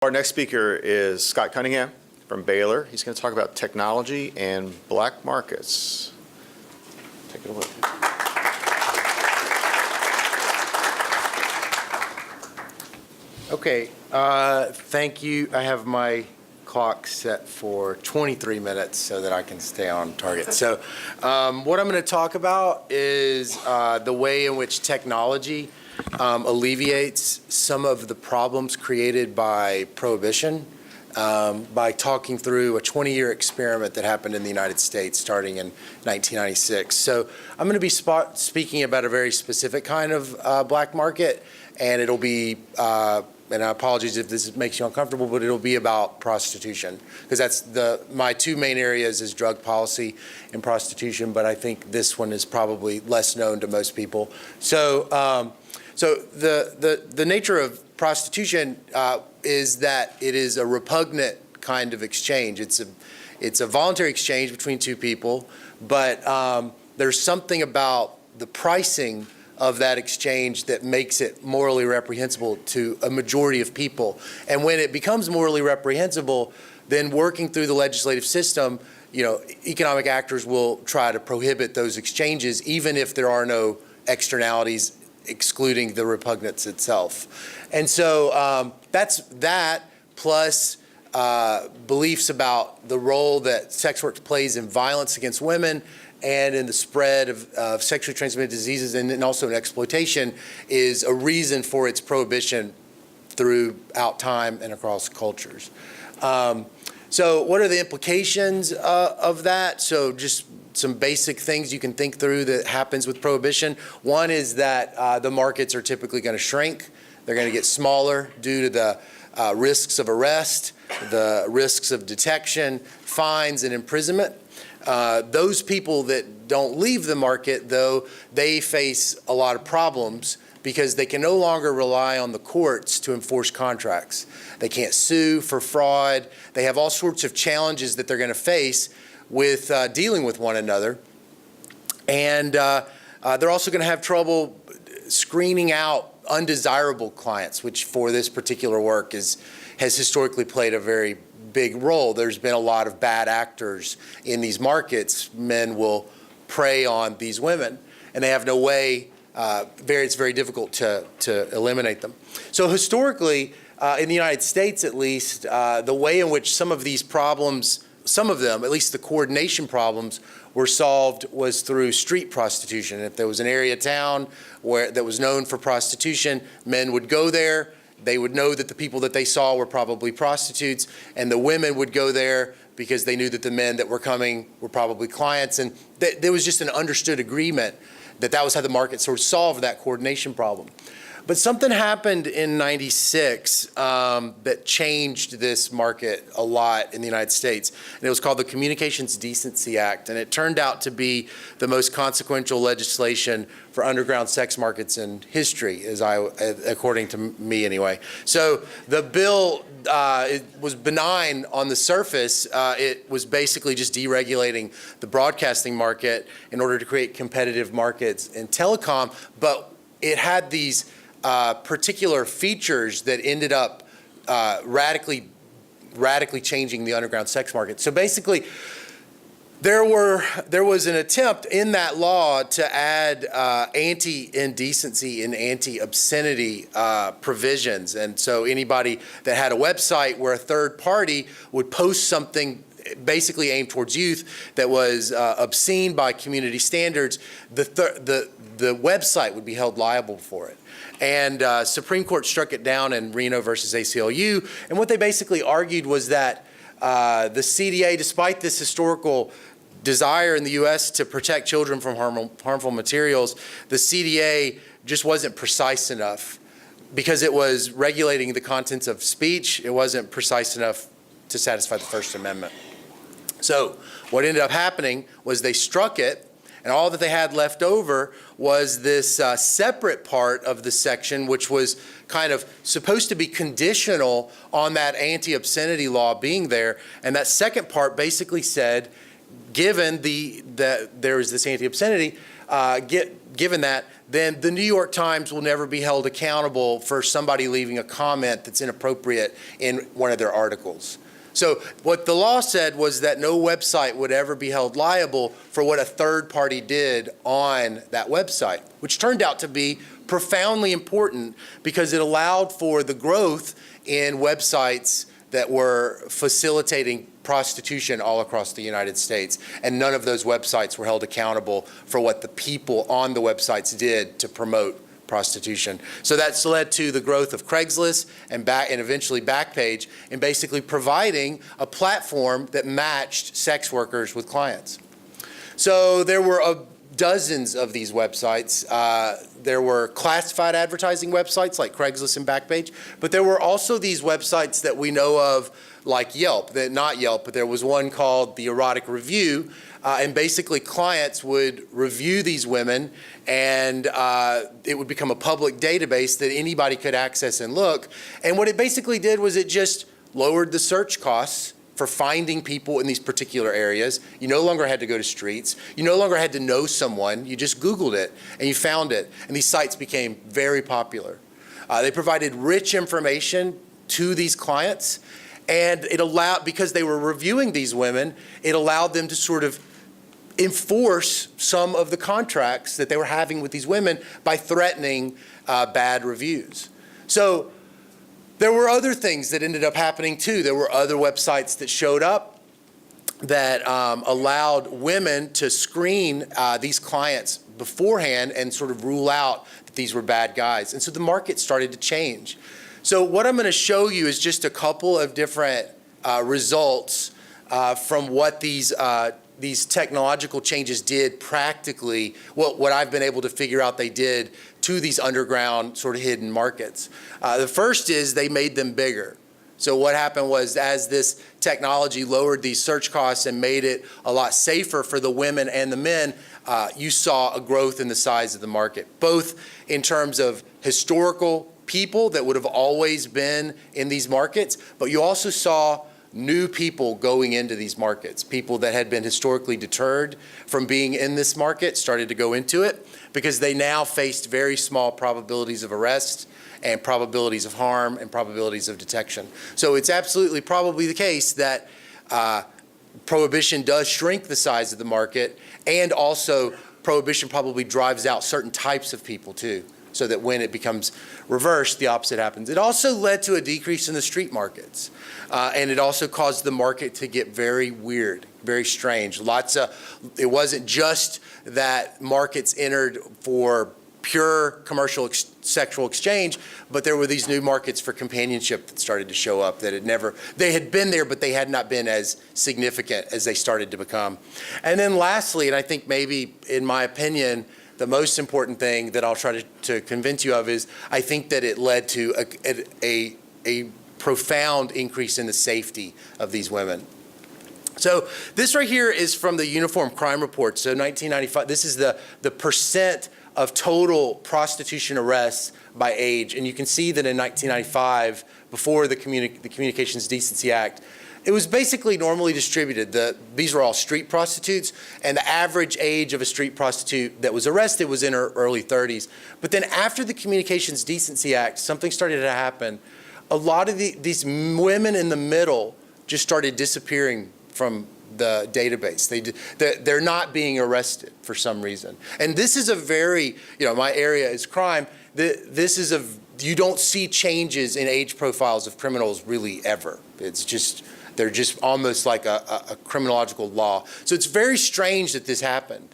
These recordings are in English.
Our next speaker is Scott Cunningham from Baylor. He's going to talk about technology and black markets. Take it away. Okay, thank you. I have my clock set for 23 minutes so that I can stay on target. So what I'm going to talk about is the way in which technology alleviates some of the problems created by prohibition by talking through a 20-year experiment that happened in the United States starting in 1996. So I'm going to be speaking about a very specific kind of black market, and it'll be and I apologize if this makes you uncomfortable, but it'll be about prostitution, because that's my two main areas is drug policy and prostitution, but I think this one is probably less known to most people. So, the nature of prostitution is that it is a repugnant kind of exchange. It's a voluntary exchange between two people, but there's something about the pricing of that exchange that makes it morally reprehensible to a majority of people. And when it becomes morally reprehensible, then working through the legislative system, economic actors will try to prohibit those exchanges, even if there are no externalities excluding the repugnance itself. And so that's that, plus beliefs about the role that sex work plays in violence against women and in the spread of sexually transmitted diseases, and then also in exploitation, is a reason for its prohibition throughout time and across cultures. So what are the implications of that? So just some basic things you can think through that happens with prohibition. One is that the markets are typically going to shrink. They're going to get smaller due to the risks of arrest, the risks of detection, fines, and imprisonment. Those people that don't leave the market, though, they face a lot of problems because they can no longer rely on the courts to enforce contracts. They can't sue for fraud. They have all sorts of challenges that they're going to face with dealing with one another. And they're also going to have trouble screening out undesirable clients, which for this particular work has historically played a very big role. There's been a lot of bad actors in these markets. Men will prey on these women, and they have no way, it's very difficult to eliminate them. So historically, in the United States at least, the way in which some of these problems, some of them, at least the coordination problems, were solved was through street prostitution. If there was an area of town that was known for prostitution, men would go there. They would know that the people that they saw were probably prostitutes, and the women would go there because they knew that the men that were coming were probably clients. And there was just an understood agreement that that was how the market sort of solved that coordination problem. But something happened in '96 that changed this market a lot in the United States. And it was called the Communications Decency Act. And it turned out to be the most consequential legislation for underground sex markets in history, according to me anyway. So the bill it was benign on the surface. It was basically just deregulating the broadcasting market in order to create competitive markets in telecom. But it had these particular features that ended up radically changing the underground sex market. So basically, there was an attempt in that law to add anti-indecency and anti-obscenity provisions. And so anybody that had a website where a third party would post something basically aimed towards youth that was obscene by community standards, the website would be held liable for it. And Supreme Court struck it down in Reno versus ACLU. And what they basically argued was that the CDA, despite this historical desire in the U.S. to protect children from harmful materials, the CDA just wasn't precise enough because it was regulating the contents of speech. It wasn't precise enough to satisfy the First Amendment. So what ended up happening was they struck it, and all that they had left over was this separate part of the section, which was kind of supposed to be conditional on that anti-obscenity law being there. And that second part basically said, given that there is this anti-obscenity, given that, then the New York Times will never be held accountable for somebody leaving a comment that's inappropriate in one of their articles. So what the law said was that no website would ever be held liable for what a third party did on that website, which turned out to be profoundly important because it allowed for the growth in websites that were facilitating prostitution all across the United States. And none of those websites were held accountable for what the people on the websites did to promote prostitution. So that's led to the growth of Craigslist and eventually Backpage, and basically providing a platform that matched sex workers with clients. So there were dozens of these websites. There were classified advertising websites like Craigslist and Backpage, but there were also these websites that we know of like Yelp, not Yelp, but there was one called the Erotic Review, and basically clients would review these women, and it would become a public database that anybody could access and look. And what it basically did was it just lowered the search costs for finding people in these particular areas. You no longer had to go to streets. You no longer had to know someone. You just Googled it and you found it. And these sites became very popular. They provided rich information to these clients, and it allowed, because they were reviewing these women, it allowed them to sort of enforce some of the contracts that they were having with these women by threatening bad reviews. So there were other things that ended up happening too. There were other websites that showed up that allowed women to screen these clients beforehand and sort of rule out that these were bad guys. And so the market started to change. So what I'm going to show you is just a couple of different results from what these technological changes did practically, what I've been able to figure out they did to these underground sort of hidden markets. The first is they made them bigger. So what happened was, as this technology lowered these search costs and made it a lot safer for the women and the men, you saw a growth in the size of the market, both in terms of historical people that would have always been in these markets, but you also saw new people going into these markets. People that had been historically deterred from being in this market started to go into it because they now faced very small probabilities of arrest and probabilities of harm and probabilities of detection. So it's absolutely probably the case that prohibition does shrink the size of the market, and also prohibition probably drives out certain types of people too, so that when it becomes reversed, the opposite happens. It also led to a decrease in the street markets. And it also caused the market to get very weird, very strange. It wasn't just that markets entered for pure commercial sexual exchange, but there were these new markets for companionship that started to show up that they had been there, but they had not been as significant as they started to become. And then lastly, and I think maybe in my opinion, the most important thing that I'll try to convince you of is I think that it led to a profound increase in the safety of these women. So this right here is from the Uniform Crime Report. So 1995, this is the percent of total prostitution arrests by age. And you can see that in 1995, before the Communications Decency Act, it was basically normally distributed. These were all street prostitutes, and the average age of a street prostitute that was arrested was in her early 30s. But then after the Communications Decency Act, something started to happen. A lot of these women in the middle just started disappearing from the database. They're not being arrested for some reason. And this is a very, my area is crime. You don't see changes in age profiles of criminals really ever. They're just almost like a criminological law. So it's very strange that this happened.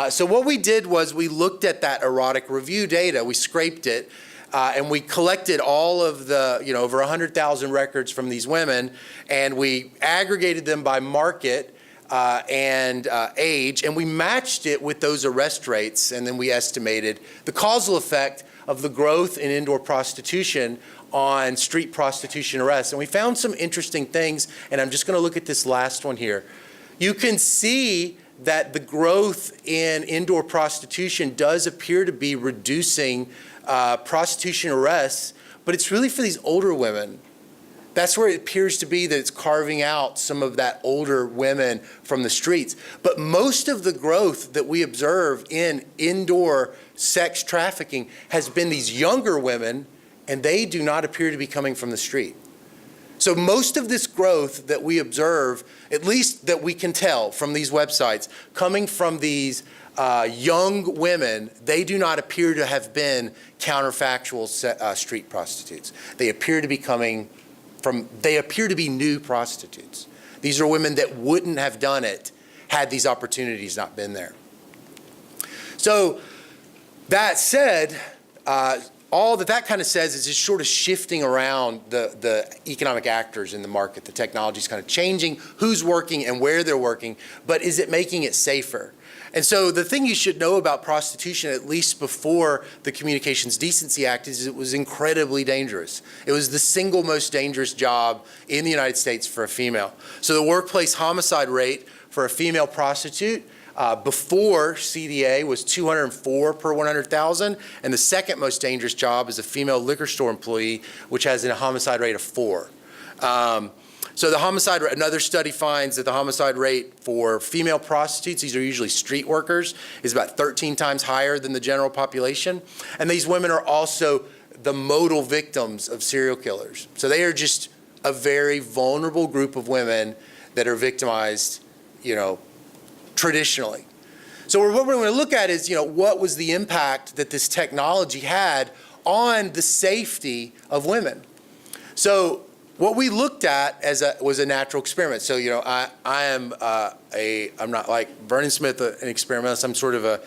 So what we did was we looked at that erotic review data, we scraped it, and we collected all of the, over 100,000 records from these women, and we aggregated them by market and age, and we matched it with those arrest rates, and then we estimated the causal effect of the growth in indoor prostitution on street prostitution arrests. And we found some interesting things, and I'm just going to look at this last one here. You can see that the growth in indoor prostitution does appear to be reducing prostitution arrests, but it's really for these older women. That's where it appears to be that it's carving out some of that older women from the streets. But most of the growth that we observe in indoor sex trafficking has been these younger women, and they do not appear to be coming from the street. So most of this growth that we observe, at least that we can tell from these websites, coming from these young women, they do not appear to have been counterfactual street prostitutes. They appear to be new prostitutes. These are women that wouldn't have done it had these opportunities not been there. So that said, all that kind of says is just sort of shifting around the economic actors in the market. The technology is kind of changing who's working and where they're working, but is it making it safer? And so the thing you should know about prostitution, at least before the Communications Decency Act, is it was incredibly dangerous. It was the single most dangerous job in the United States for a female. So the workplace homicide rate for a female prostitute before CDA was 204 per 100,000, and the second most dangerous job is a female liquor store employee, which has a homicide rate of 4. So the homicide rate, another study finds that the homicide rate for female prostitutes, these are usually street workers, is about 13 times higher than the general population. And these women are also the modal victims of serial killers. So they are just a very vulnerable group of women that are victimized, traditionally. So what we're going to look at is, what was the impact that this technology had on the safety of women? So what we looked at was a natural experiment. So, I'm not like Vernon Smith, an experimentalist. I'm sort of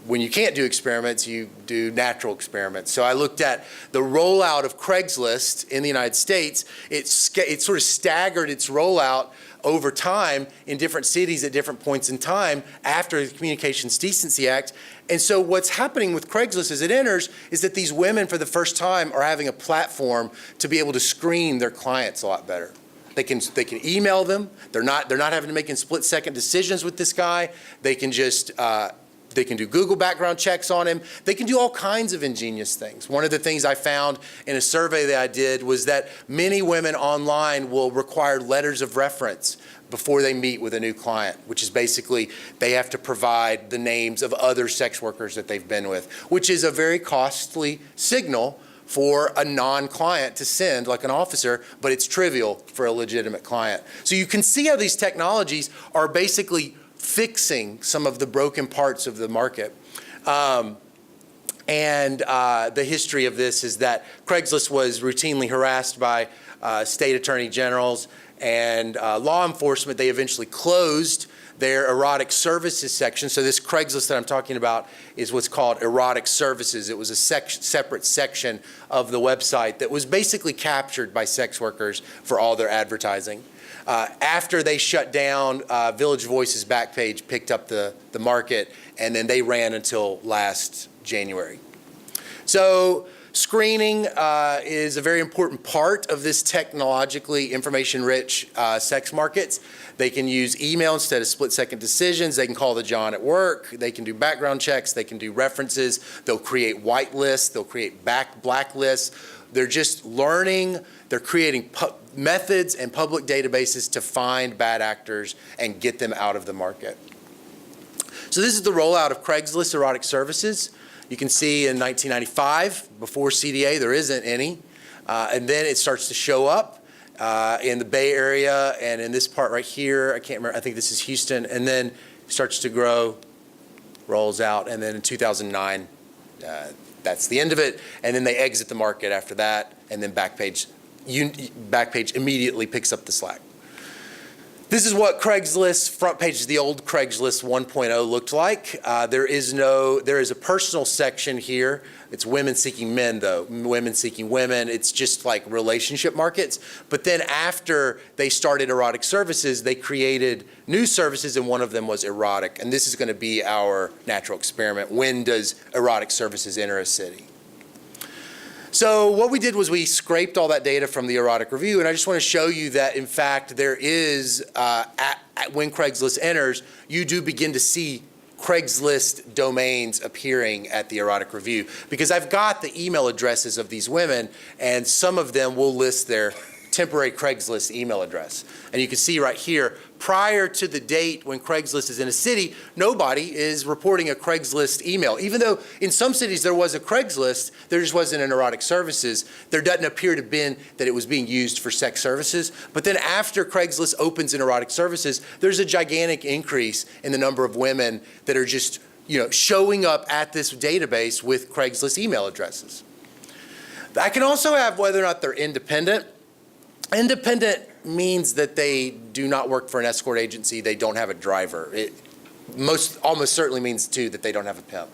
when you can't do experiments, you do natural experiments. So I looked at the rollout of Craigslist in the United States. It sort of staggered its rollout over time in different cities at different points in time after the Communications Decency Act. And so what's happening with Craigslist as it enters is that these women for the first time are having a platform to be able to screen their clients a lot better. They can email them. They're not having to make split-second decisions with this guy. They can just they can do Google background checks on him. They can do all kinds of ingenious things. One of the things I found in a survey that I did was that many women online will require letters of reference before they meet with a new client, which is basically they have to provide the names of other sex workers that they've been with, which is a very costly signal for a non-client to send, like an officer, but it's trivial for a legitimate client. So you can see how these technologies are basically fixing some of the broken parts of the market. The history of this is that Craigslist was routinely harassed by state attorney generals and law enforcement. They eventually closed their erotic services section. So this Craigslist that I'm talking about is what's called erotic services. It was a separate section of the website that was basically captured by sex workers for all their advertising. After they shut down, Village Voice's Backpage picked up the market, and then they ran until last January. So screening is a very important part of this technologically information-rich sex markets. They can use email instead of split-second decisions. They can call the John at work. They can do background checks. They can do references. They'll create white lists. They'll create black lists. They're just learning. They're creating methods and public databases to find bad actors and get them out of the market. So this is the rollout of Craigslist erotic services. You can see in 1995, before CDA, there isn't any. And then it starts to show up in the Bay Area and in this part right here. I can't remember. I think this is Houston. And then starts to grow, rolls out. And then in 2009, that's the end of it. And then they exit the market after that. And then Backpage immediately picks up the slack. This is what Craigslist front page, the old Craigslist 1.0 looked like. There is a personal section here. It's women seeking men though, women seeking women. It's just like relationship markets. But then after they started erotic services, they created new services, and one of them was erotic. And this is going to be our natural experiment. When does erotic services enter a city? So what we did was we scraped all that data from the erotic review, and I just want to show you that, in fact, there is, when Craigslist enters, you do begin to see Craigslist domains appearing at the erotic review, because I've got the email addresses of these women, and some of them will list their temporary Craigslist email address. And you can see right here, prior to the date when Craigslist is in a city, nobody is reporting a Craigslist email. Even though in some cities there was a Craigslist, there just wasn't an erotic services. There doesn't appear to have been that it was being used for sex services. But then after Craigslist opens in erotic services, there's a gigantic increase in the number of women that are just, showing up at this database with Craigslist email addresses. I can also have whether or not they're independent. Independent means that they do not work for an escort agency, they don't have a driver. It almost certainly means, too, that they don't have a pimp.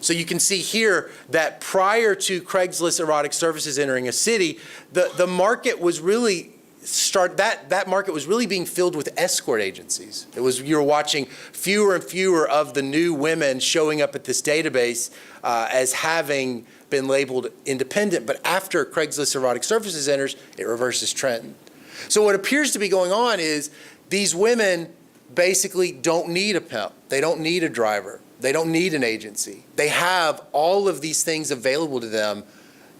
So you can see here that prior to Craigslist erotic services entering a city, the market was really that market was really being filled with escort agencies. You were watching fewer and fewer of the new women showing up at this database as having been labeled independent, but after Craigslist erotic services enters, it reverses trend. So what appears to be going on is these women basically don't need a pimp. They don't need a driver. They don't need an agency. They have all of these things available to them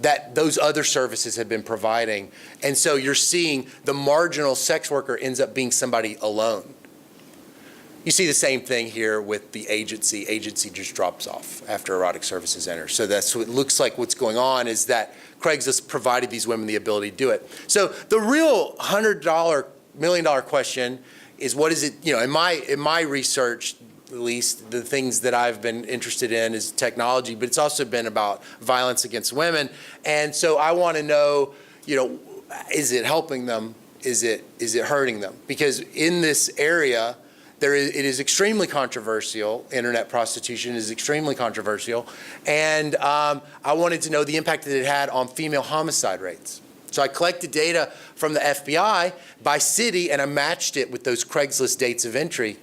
that those other services have been providing. And so you're seeing the marginal sex worker ends up being somebody alone. You see the same thing here with the agency. Agency just drops off after erotic services enter. So that's what it looks like what's going on is that Craigslist provided these women the ability to do it. So the real $100 million question is what is it, in my research, at least the things that I've been interested in is technology, but it's also been about violence against women. And so I want to know, is it helping them? Is it hurting them? Because in this area, it is extremely controversial. Internet prostitution is extremely controversial. And I wanted to know the impact that it had on female homicide rates. So I collected data from the FBI by city, and I matched it with those Craigslist dates of entry.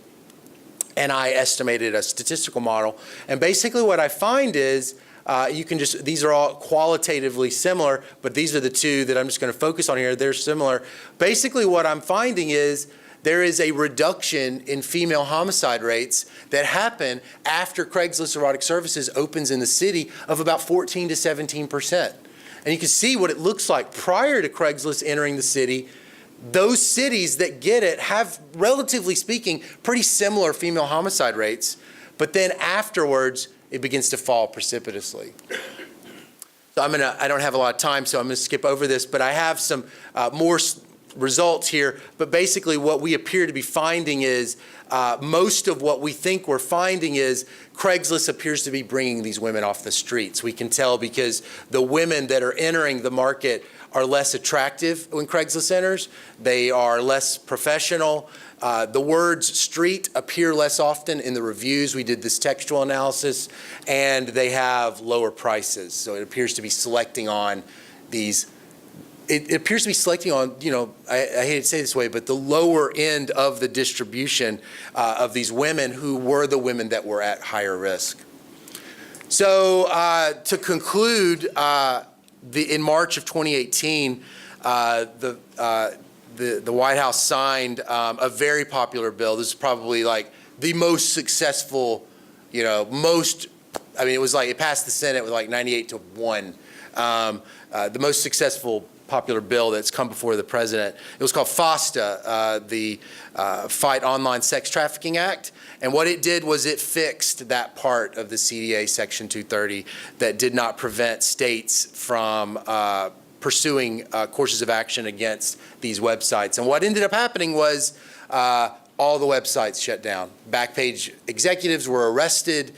And I estimated a statistical model. And basically what I find is, these are all qualitatively similar, but these are the two that I'm just going to focus on here. They're similar. Basically what I'm finding is there is a reduction in female homicide rates that happen after Craigslist erotic services opens in the city of about 14 to 17%. And you can see what it looks like prior to Craigslist entering the city. Those cities that get it have, relatively speaking, pretty similar female homicide rates, but then afterwards, it begins to fall precipitously. So I don't have a lot of time, so I'm gonna skip over this, but I have some more results here. But basically what we appear to be finding is, most of what we think we're finding is Craigslist appears to be bringing these women off the streets. We can tell because the women that are entering the market are less attractive when Craigslist enters. They are less professional. The words street appear less often in the reviews. We did this textual analysis, and they have lower prices. So it appears to be selecting on these. It appears to be selecting on, I hate to say it this way, but the lower end of the distribution of these women who were the women that were at higher risk. So to conclude, in March of 2018, the White House signed a very popular bill. This is probably like the most successful, it was like it passed the Senate with like 98-1. The most successful popular bill that's come before the president. It was called FOSTA, the Fight Online Sex Trafficking Act. And what it did was it fixed that part of the CDA Section 230 that did not prevent states from pursuing courses of action against these websites. And what ended up happening was all the websites shut down. Backpage executives were arrested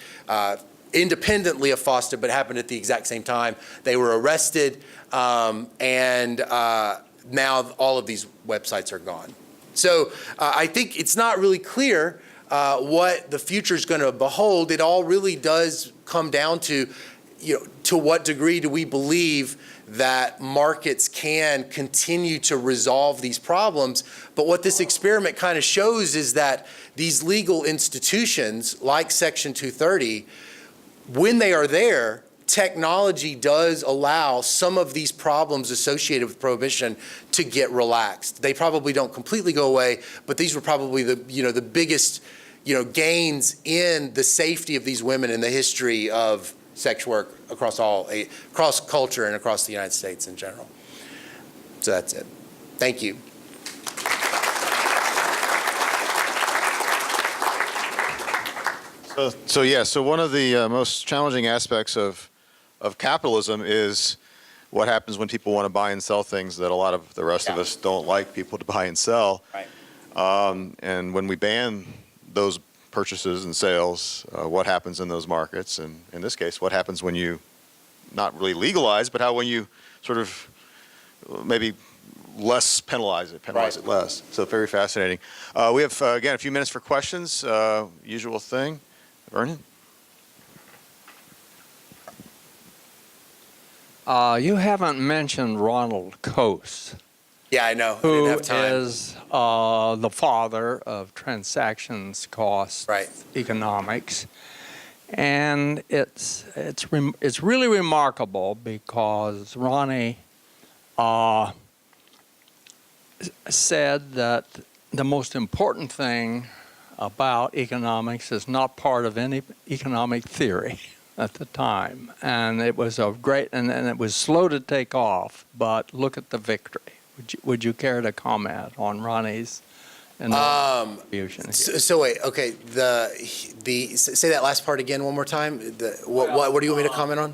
independently of FOSTA, but happened at the exact same time. They were arrested, and now all of these websites are gone. So I think it's not really clear what the future is going to behold. It all really does come down to, to what degree do we believe that markets can continue to resolve these problems. But what this experiment kind of shows is that these legal institutions, like Section 230, when they are there, technology does allow some of these problems associated with prohibition to get relaxed. They probably don't completely go away, but these were probably the biggest gains in the safety of these women and the history of sex work across culture and across the United States in general. So that's it. Thank you. So one of the most challenging aspects of capitalism is what happens when people want to buy and sell things that a lot of the rest of us don't like people to buy and sell. Right. And when we ban those purchases and sales, what happens in those markets? And in this case, what happens when you not really legalize, but when you sort of maybe less penalize it less. So very fascinating. We have, again, a few minutes for questions. Usual thing. Vernon? You haven't mentioned Ronald Coase, Yeah, I know. I who didn't have time. is the father of transactions cost economics. And it's really remarkable because Ronnie said that the most important thing about economics is not part of any economic theory at the time. And it was and it was slow to take off, but look at the victory. Would you care to comment on Ronnie's contribution here? So wait, okay, say that last part again one more time. What do you want me to comment on?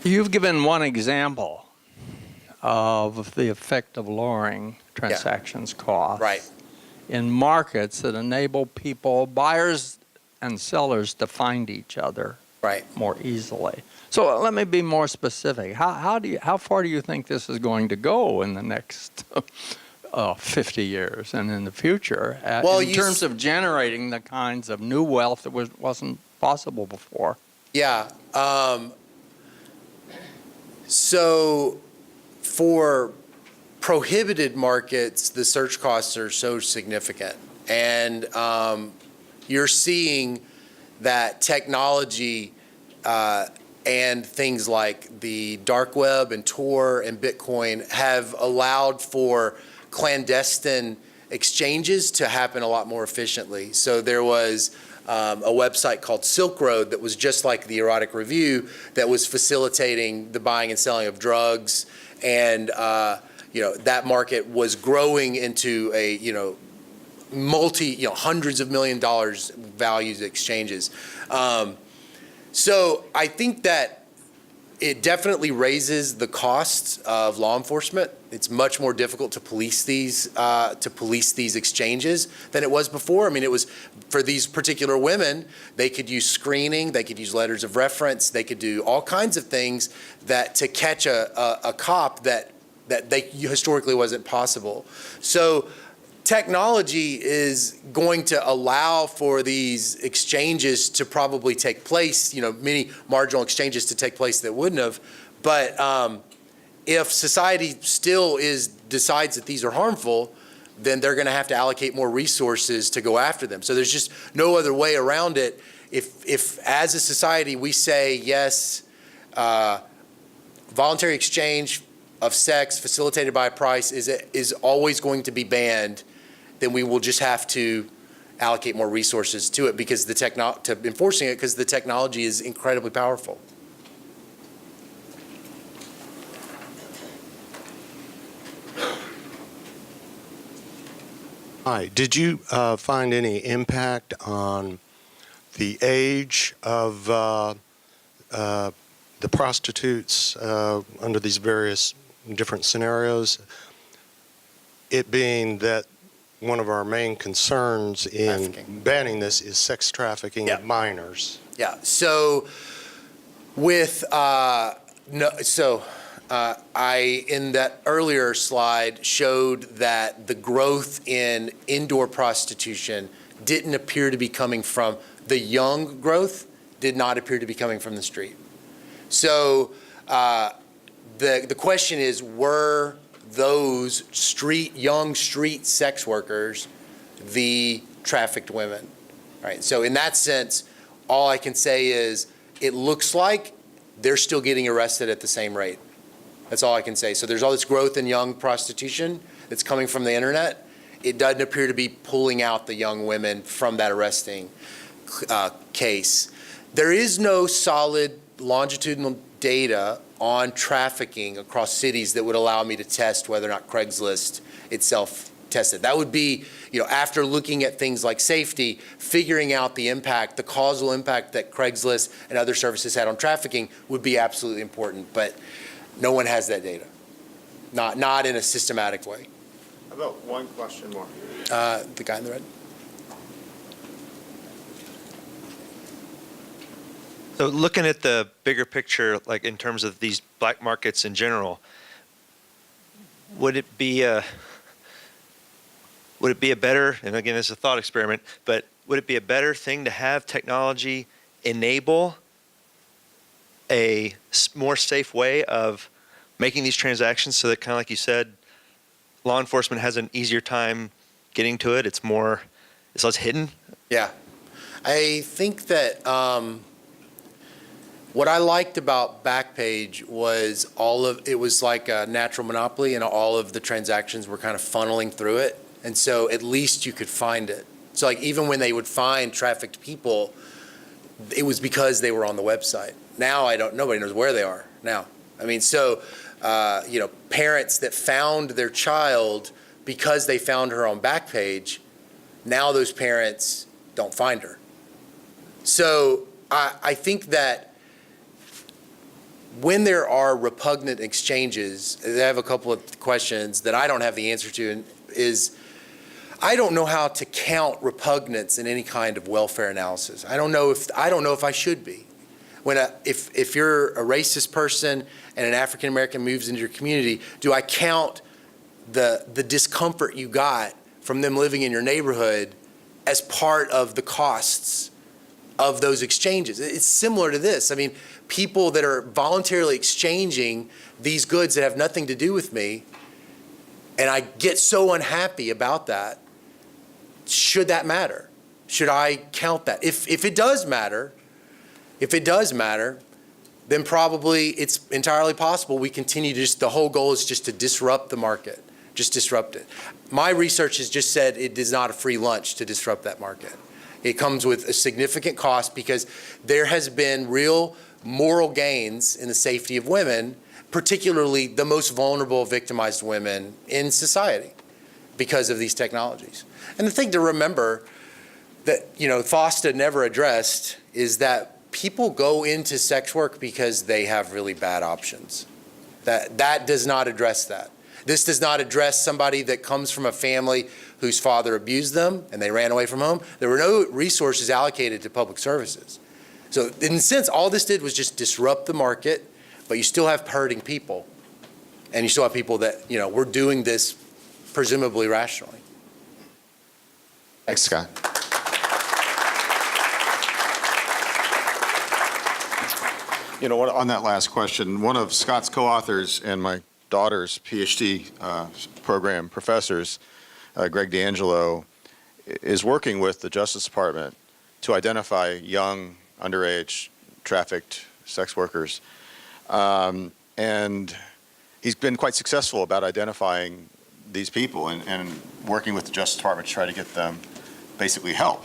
You've given one example of the effect of lowering transactions costs. Right. In markets that enable people, buyers and sellers, to find each other more easily. So let me be more specific. How far do you think this is going to go in the next 50 years and in the future in terms of generating the kinds of new wealth that wasn't possible before? Yeah. So for prohibited markets, the search costs are so significant. And you're seeing that technology and things like the dark web and Tor and Bitcoin have allowed for clandestine exchanges to happen a lot more efficiently. So there was a website called Silk Road that was just like the Erotic Review that was facilitating the buying and selling of drugs, and that market was growing into a hundreds of $1 million values exchanges. So I think that it definitely raises the costs of law enforcement. It's much more difficult to police these exchanges than it was before. I mean, it was for these particular women, they could use screening, they could use letters of reference, they could do all kinds of things that to catch a cop that they historically wasn't possible. So technology is going to allow for these exchanges to probably take place, many marginal exchanges to take place that wouldn't have. But if society still decides that these are harmful, then they're going to have to allocate more resources to go after them. So there's just no other way around it. If as a society we say, yes, voluntary exchange of sex facilitated by a price is always going to be banned, then we will just have to allocate more resources to it because to enforcing it, because the technology is incredibly powerful. Hi. Did you find any impact on the age of the prostitutes under these various different scenarios? It being that one of our main concerns in banning this is sex trafficking of minors. Yeah. So with I in that earlier slide showed that the growth in indoor prostitution didn't appear to be coming from the young growth, did not appear to be coming from the street. So the question is, were those young street sex workers the trafficked women, right? So in that sense, all I can say is it looks like they're still getting arrested at the same rate. That's all I can say. So there's all this growth in young prostitution that's coming from the internet, it doesn't appear to be pulling out the young women from that arresting case. There is no solid longitudinal data on trafficking across cities that would allow me to test whether or not Craigslist itself tested. That would be, after looking at things like safety, figuring out the impact, the causal impact that Craigslist and other services had on trafficking would be absolutely important, but no one has that data. Not in a systematic way. How about one question more? The guy in the red. So looking at the bigger picture, like in terms of these black markets in general, would it be a better, and again, it's a thought experiment, but would it be a better thing to have technology enable a more safe way of making these transactions so that, kind of like you said, law enforcement has an easier time getting to it? It's less hidden? Yeah. I think that what I liked about Backpage was it was like a natural monopoly, and all of the transactions were kind of funneling through it. And so at least you could find it. So like even when they would find trafficked people, it was because they were on the website. Now nobody knows where they are now. I mean, so, parents that found their child because they found her on Backpage, now those parents don't find her. So I think that when there are repugnant exchanges, I have a couple of questions that I don't have the answer to, is I don't know how to count repugnance in any kind of welfare analysis. I don't know if I should be. If you're a racist person and an African American moves into your community, do I count the discomfort you got from them living in your neighborhood as part of the costs of those exchanges? It's similar to this. I mean, people that are voluntarily exchanging these goods that have nothing to do with me, and I get so unhappy about that, should that matter? Should I count that? If it does matter, then probably it's entirely possible we continue to the whole goal is just to disrupt the market, just disrupt it. My research has just said it is not a free lunch to disrupt that market. It comes with a significant cost because there has been real moral gains in the safety of women, particularly the most vulnerable, victimized women in society because of these technologies. And the thing to remember that, FOSTA never addressed is that people go into sex work because they have really bad options. That does not address that. This does not address somebody that comes from a family whose father abused them and they ran away from home. There were no resources allocated to public services. So in a sense, all this did was just disrupt the market, but you still have hurting people. And you still have people that, we're doing this presumably rationally. Thanks, Scott. On that last question, one of Scott's co-authors and my daughter's PhD program professors, Greg D'Angelo, is working with the Justice Department to identify young, underage, trafficked sex workers. And he's been quite successful about identifying these people and working with the Justice Department to try to get them basically help.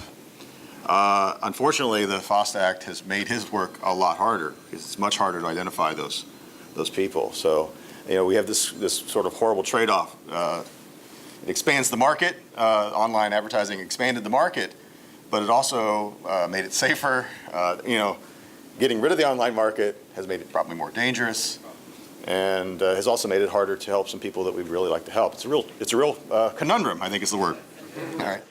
Unfortunately, the FOSTA Act has made his work a lot harder because it's much harder to identify those people. So, we have this sort of horrible trade-off. It expands the market. Online advertising expanded the market, but it also made it safer. Getting rid of the online market has made it probably more dangerous, and has also made it harder to help some people that we'd really like to help. It's a real conundrum, I think is the word. All right.